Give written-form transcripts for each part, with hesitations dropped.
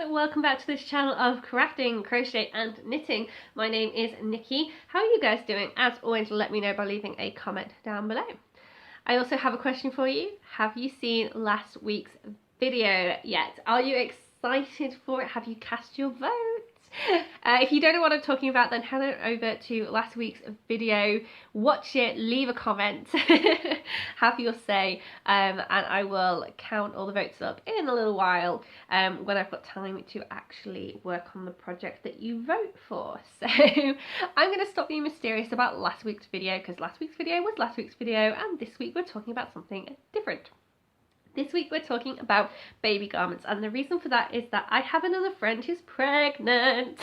everyone, welcome back to this channel of crafting, crochet and knitting. My name is Nikki. How are you guys doing? As always, let me know by leaving a comment down below. I also have a question for you. Have you seen last week's video yet? Are you excited for it? Have you cast your vote? If you don't know what I'm talking about, then head on over to last week's video, watch it, leave a comment, have your say, and I will count all the votes up in a little while when I've got time to actually work on the project that you vote for. So I'm going to stop being mysterious about last week's video, because last week's video was last week's video, and this week we're talking about something different. This week we're talking about baby garments, and the reason for that is that I have another friend who's pregnant.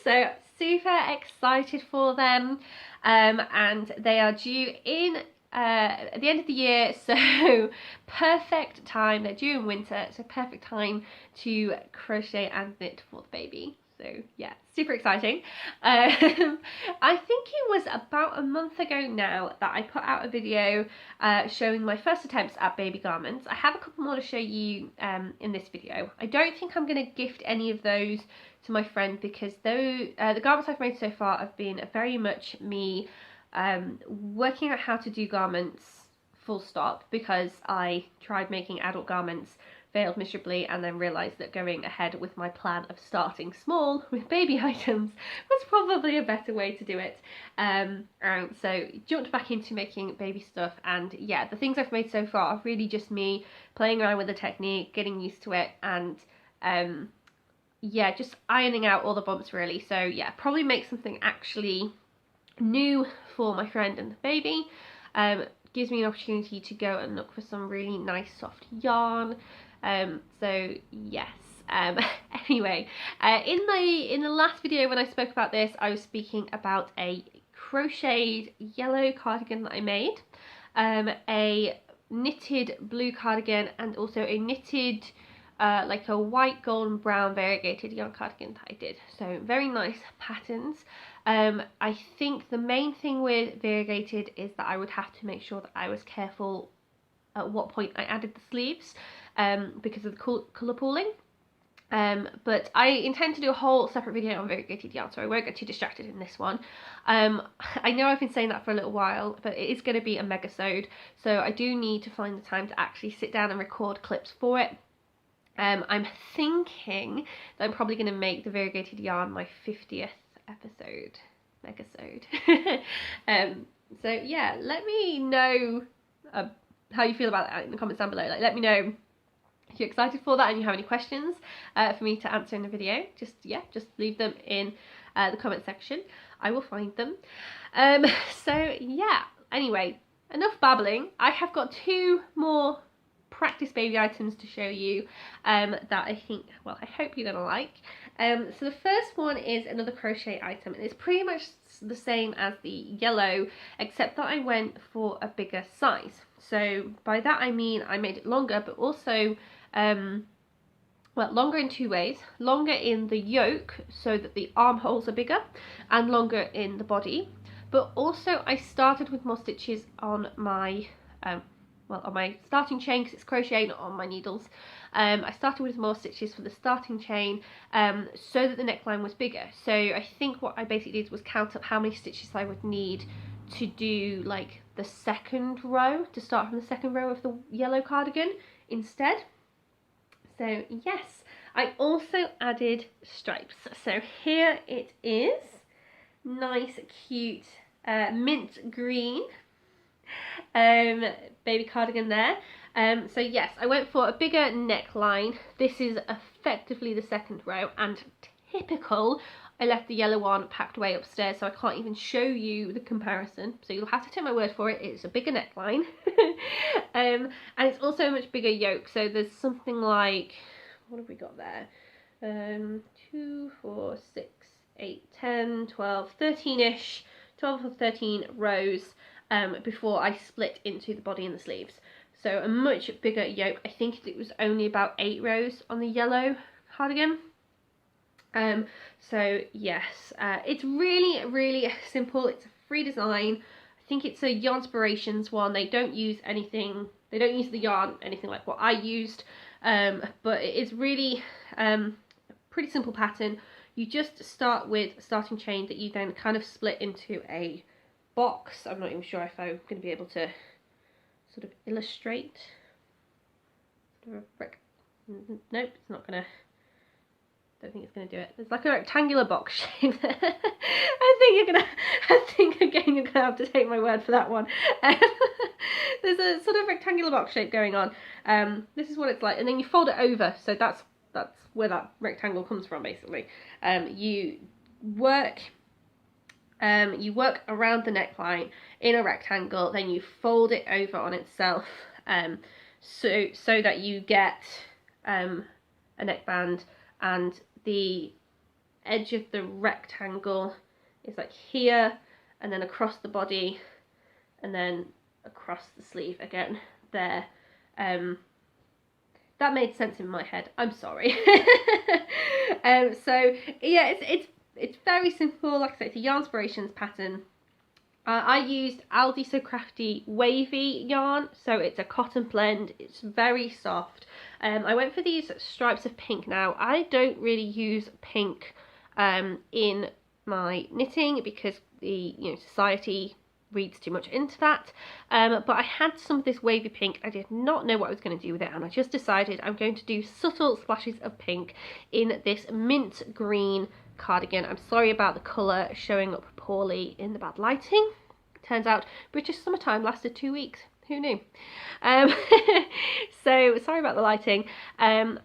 So super excited for them, and they are due in at the end of the year, so perfect time. They're due in winter, so perfect time to crochet and knit for the baby. So yeah, super exciting. I think it was about a month ago now that I put out a video showing my first attempts at baby garments. I have a couple more to show you in this video. I don't think I'm going to gift any of those to my friend, because though the garments I've made so far have been very much me working out how to do garments full stop, because I tried making adult garments, failed miserably, and then realised that going ahead with my plan of starting small with baby items was probably a better way to do it. So jumped back into making baby stuff, and yeah, the things I've made so far are really just me playing around with the technique, getting used to it, and yeah, just ironing out all the bumps really. So yeah, probably make something actually new for my friend and the baby. Gives me an opportunity to go and look for some really nice soft yarn. So yes, anyway, in the last video when I spoke about this, I was speaking about a crocheted yellow cardigan that I made, a knitted blue cardigan, and also a knitted like a white, gold and brown variegated yarn cardigan that I did. So very nice patterns. I think the main thing with variegated is that I would have to make sure that I was careful at what point I added the sleeves, because of the colour pooling. But I intend to do a whole separate video on variegated yarn, so I won't get too distracted in this one. I know I've been saying that for a little while, but it is going to be a megasode, so I do need to find the time to actually sit down and record clips for it. I'm thinking that I'm probably going to make the variegated yarn my 50th episode, megasode. So yeah, let me know how you feel about that in the comments down below. Like, let me know if you're excited for that and you have any questions for me to answer in the video. Just leave them in the comment section. I will find them. So yeah, anyway, enough babbling. I have got two more practice baby items to show you that I think, well, I hope you're gonna like. So the first one is another crochet item, and it's pretty much the same as the yellow, except that I went for a bigger size. So by that I mean I made it longer, but also well, longer in two ways. Longer in the yoke so that the armholes are bigger, and longer in the body. But also I started with more stitches on my on my starting chain, because it's crochet, not on my needles. I started with more stitches for the starting chain, so that the neckline was bigger. So I think what I basically did was count up how many stitches I would need to do like the second row, to start from the second row of the yellow cardigan instead. So yes, I also added stripes. So here it is, nice cute mint green baby cardigan there. So yes, I went for a bigger neckline. This is effectively the second row, and typical, I left the yellow one packed away upstairs, so I can't even show you the comparison, so you'll have to take my word for it. It's a bigger neckline. And it's also a much bigger yoke, so there's something like, what have we got there, 2, 4, 6, 8, 10, 12, 13ish, 12 or 13 rows before I split into the body and the sleeves. So a much bigger yoke. I think it was only about 8 rows on the yellow cardigan. So yes, it's really simple. It's a free design. I think it's a Yarnspirations one. They don't use anything, they don't use the yarn anything like what I used, but it is really pretty simple pattern. You just start with a starting chain that you then kind of split into a box. I'm not even sure if I'm going to be able to sort of illustrate. Nope, it's not going to. Don't think it's going to do it. It's like a rectangular box shape. I think again you're gonna have to take my word for that one. There's a sort of rectangular box shape going on. This is what it's like, and then you fold it over. So that's where that rectangle comes from, basically. You work around the neckline in a rectangle, then you fold it over on itself, so that you get a neckband, and the edge of the rectangle is like here, and then across the body, and then across the sleeve again there. That made sense in my head. I'm sorry. So yeah, it's very simple. Like I said, it's a Yarnspirations pattern. I used Aldi So Crafty wavy yarn, so it's a cotton blend. It's very soft. I went for these stripes of pink. Now, I don't really use pink in my knitting because the society reads too much into that. But I had some of this wavy pink. I did not know what I was going to do with it, and I just decided I'm going to do subtle splashes of pink in this mint green cardigan. I'm sorry about the colour showing up poorly in the bad lighting. Turns out British summertime lasted 2 weeks. Who knew? So sorry about the lighting. And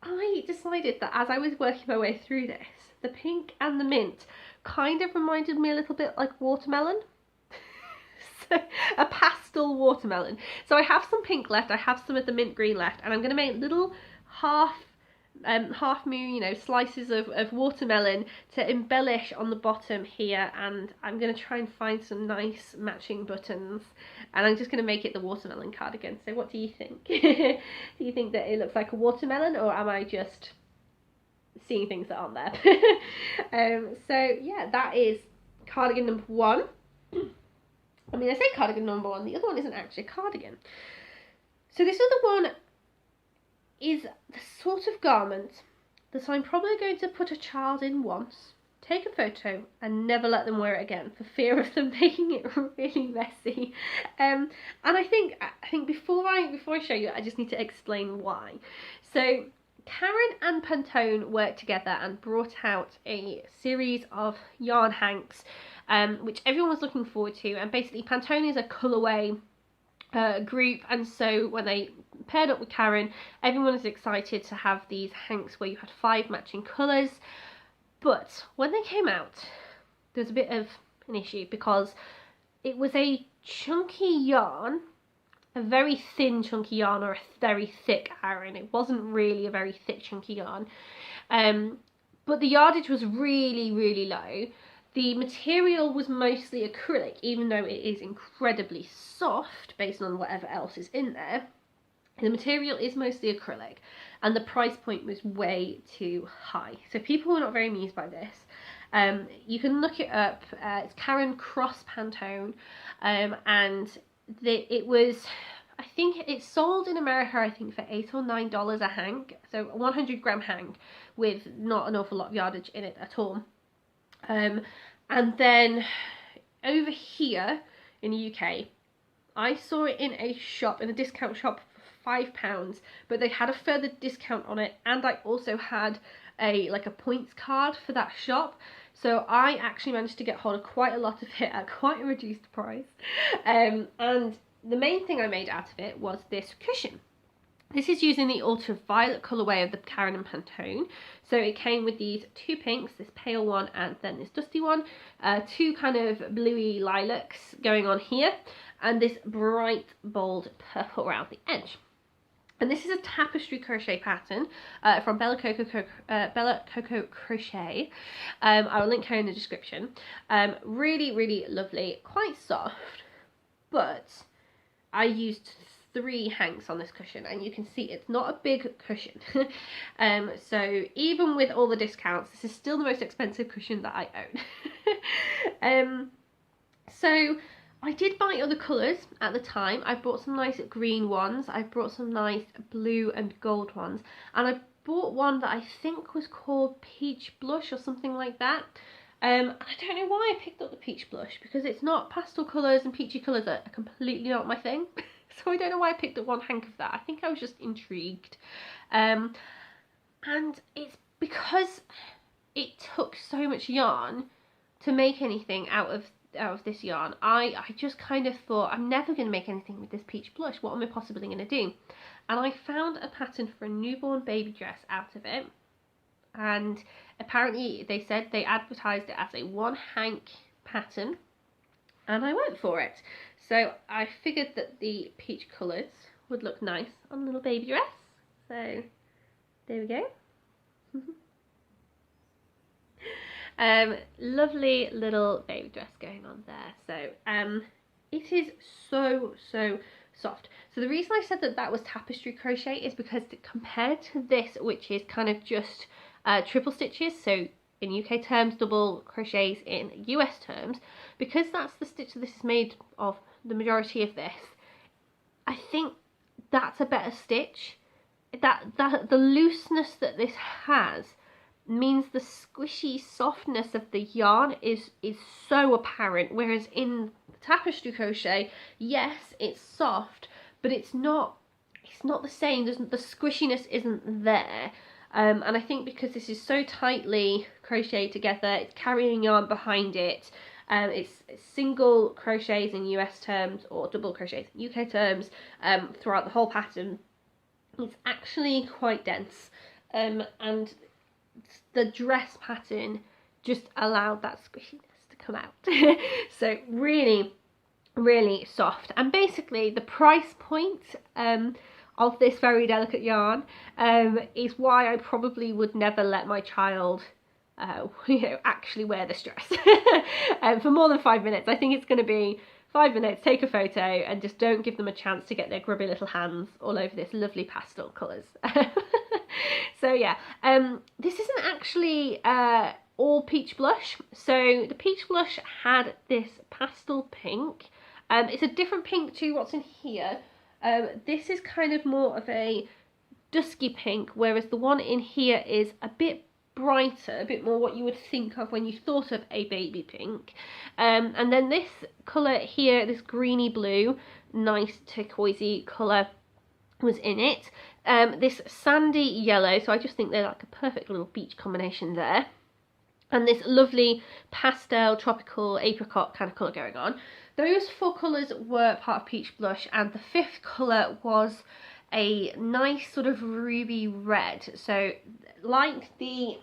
I decided that as I was working my way through this, the pink and the mint kind of reminded me a little bit like watermelon. So, a pastel watermelon. So I have some pink left, I have some of the mint green left, and I'm going to make little half moon, slices of watermelon to embellish on the bottom here, and I'm going to try and find some nice matching buttons, and I'm just going to make it the watermelon cardigan. So what do you think? Do you think that it looks like a watermelon, or am I just seeing things that aren't there? So yeah, that is cardigan number 1. I mean, I say cardigan number 1, the other one isn't actually a cardigan. So this other one is the sort of garment that I'm probably going to put a child in once, take a photo, and never let them wear it again for fear of them making it really messy. And I think before I show you, I just need to explain why. So Karen and Pantone worked together and brought out a series of yarn hanks, which everyone was looking forward to. And basically, Pantone is a colourway group, and so when they paired up with Karen, everyone was excited to have these hanks where you had 5 matching colours. But when they came out, there was a bit of an issue because it was a chunky yarn, a very thin chunky yarn, or a very thick Aran. It wasn't really a very thick chunky yarn, but the yardage was really, really low. The material was mostly acrylic, even though it is incredibly soft based on whatever else is in there. The material is mostly acrylic, and the price point was way too high. So people were not very amused by this. You can look it up. It's Karen Cross Pantone, and it was, I think it sold in America, I think for $8 or $9 a hank. So a 100 gram hank with not an awful lot of yardage in it at all. And then over here in the UK, I saw it in a shop, in a discount shop, for £5, but they had a further discount on it, and I also had a points card for that shop, so I actually managed to get hold of quite a lot of it at quite a reduced price. And the main thing I made out of it was this cushion. This is using the ultraviolet colourway of the Karen and Pantone. So it came with these 2 pinks, this pale one and then this dusty one, 2 kind of bluey lilacs going on here, and this bright bold purple around the edge. And this is a tapestry crochet pattern from Bella Coco Crochet. I will link her in the description. Really, really lovely, quite soft, but I used 3 hanks on this cushion, and you can see it's not a big cushion. So even with all the discounts, this is still the most expensive cushion that I own. So I did buy other colours at the time. I brought some nice green ones, I brought some nice blue and gold ones, and I bought one that I think was called Peach Blush or something like that. I don't know why I picked up the Peach Blush, because it's not, pastel colours and peachy colours are completely not my thing. So I don't know why I picked up one hank of that. I think I was just intrigued. And it's because it took so much yarn to make anything out of this yarn. I just kind of thought, I'm never going to make anything with this Peach Blush. What am I possibly going to do? And I found a pattern for a newborn baby dress out of it. And apparently they said they advertised it as a 1 hank pattern. And I went for it. So I figured that the peach colours would look nice on a little baby dress. So there we go. Lovely little baby dress going on there. So it is so soft. So the reason I said that was tapestry crochet is because compared to this, which is kind of just triple stitches, so in UK terms double crochets in US terms, because that's the stitch that this is made of, the majority of this, I think that's a better stitch. That the looseness that this has means the squishy softness of the yarn is so apparent, whereas in tapestry crochet, yes, it's soft, but it's not the same. The squishiness isn't there. And I think because this is so tightly crocheted together, it's carrying yarn behind it. It's single crochets in US terms or double crochets in UK terms throughout the whole pattern. It's actually quite dense, and the dress pattern just allowed that squishiness to come out. So really soft. And basically the price point of this very delicate yarn is why I probably would never let my child actually wear this dress for more than 5 minutes. I think it's going to be 5 minutes, take a photo, and just don't give them a chance to get their grubby little hands all over this lovely pastel colours. So yeah, this isn't actually all peach blush. So the peach blush had this pastel pink. It's a different pink to what's in here. This is kind of more of a dusky pink, whereas the one in here is a bit brighter, a bit more what you would think of when you thought of a baby pink. And then this colour here, this greeny blue, nice turquoisey colour, was in it. This sandy yellow, so I just think they're like a perfect little beach combination there. And this lovely pastel tropical apricot kind of colour going on. Those 4 colours were part of peach blush, and the 5th colour was a nice sort of ruby red. So like the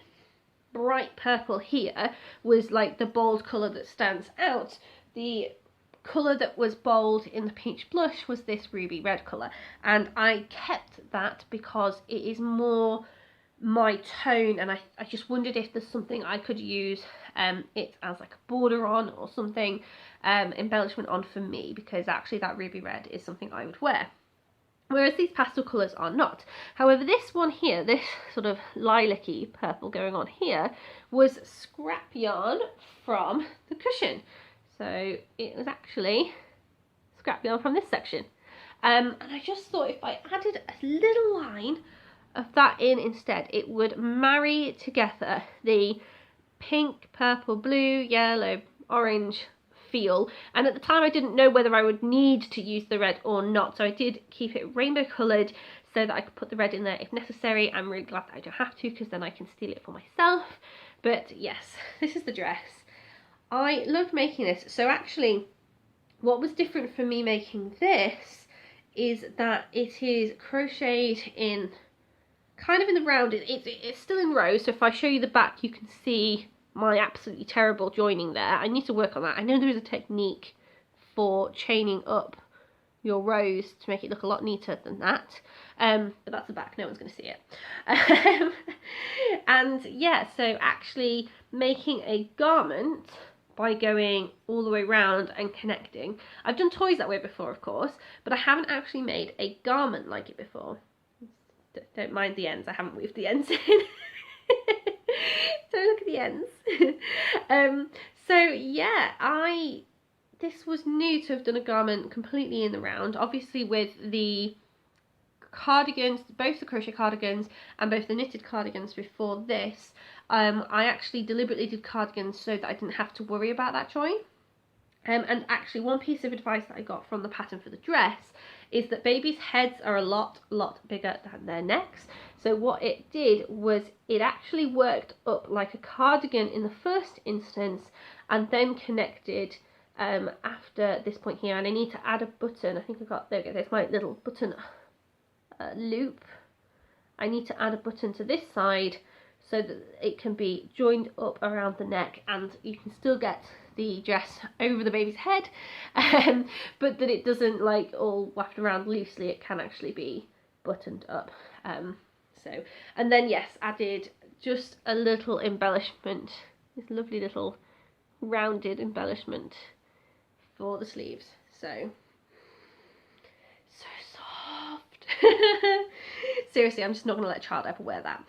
bright purple here was like the bold colour that stands out, the colour that was bold in the peach blush was this ruby red colour, and I kept that because it is more my tone, and I just wondered if there's something I could use it as like a border on or something, embellishment on for me, because actually that ruby red is something I would wear, whereas these pastel colours are not. However, this one here, this sort of lilac-y purple going on here, was scrap yarn from the cushion. So it was actually scrap yarn from this section. And I just thought if I added a little line of that in instead, it would marry together the pink, purple, blue, yellow, orange feel. And at the time I didn't know whether I would need to use the red or not, so I did keep it rainbow coloured so that I could put the red in there if necessary. I'm really glad that I don't have to, because then I can steal it for myself. But yes, this is the dress. I loved making this. So actually what was different for me making this is that it is crocheted in kind of in the round. It's still in rows, so if I show you the back you can see my absolutely terrible joining there. I need to work on that. I know there is a technique for chaining up your rows to make it look a lot neater than that, but that's the back, no one's going to see it. And yeah, so actually making a garment by going all the way around and connecting. I've done toys that way before, of course, but I haven't actually made a garment like it before. Don't mind the ends, I haven't weaved the ends in. Don't look at the ends. So yeah, this was new to have done a garment completely in the round, obviously with the cardigans, both the crochet cardigans and both the knitted cardigans before this, I actually deliberately did cardigans so that I didn't have to worry about that join. And actually one piece of advice that I got from the pattern for the dress is that babies' heads are a lot bigger than their necks. So what it did was it actually worked up like a cardigan in the first instance and then connected after this point here. And I need to add a button. I think I've got, there we go, there's my little button loop. I need to add a button to this side so that it can be joined up around the neck and you can still get the dress over the baby's head, but that it doesn't like all waft around loosely. It can actually be buttoned up. And then yes, added just a little embellishment, this lovely little rounded embellishment for the sleeves. So soft. Seriously, I'm just not going to let a child ever wear that.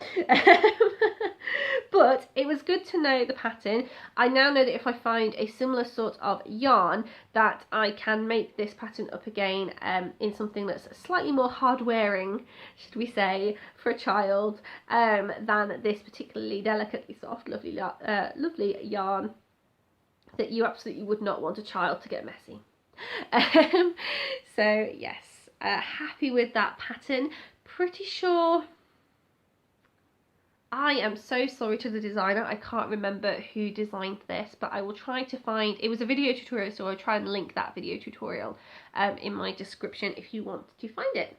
But it was good to know the pattern. I now know that if I find a similar sort of yarn, that I can make this pattern up again in something that's slightly more hard wearing, should we say, for a child, than this particularly delicately soft, lovely yarn that you absolutely would not want a child to get messy. So yes, happy with that pattern. Pretty sure, I am so sorry to the designer, I can't remember who designed this, but I will try to find, it was a video tutorial, so I'll try and link that video tutorial in my description if you want to find it.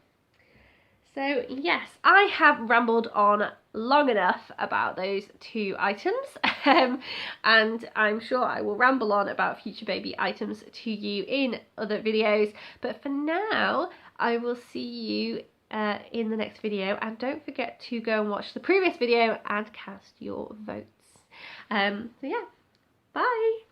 So yes, I have rambled on long enough about those two items, and I'm sure I will ramble on about future baby items to you in other videos, but for now I will see you in the next video, and don't forget to go and watch the previous video and cast your votes. So yeah, bye!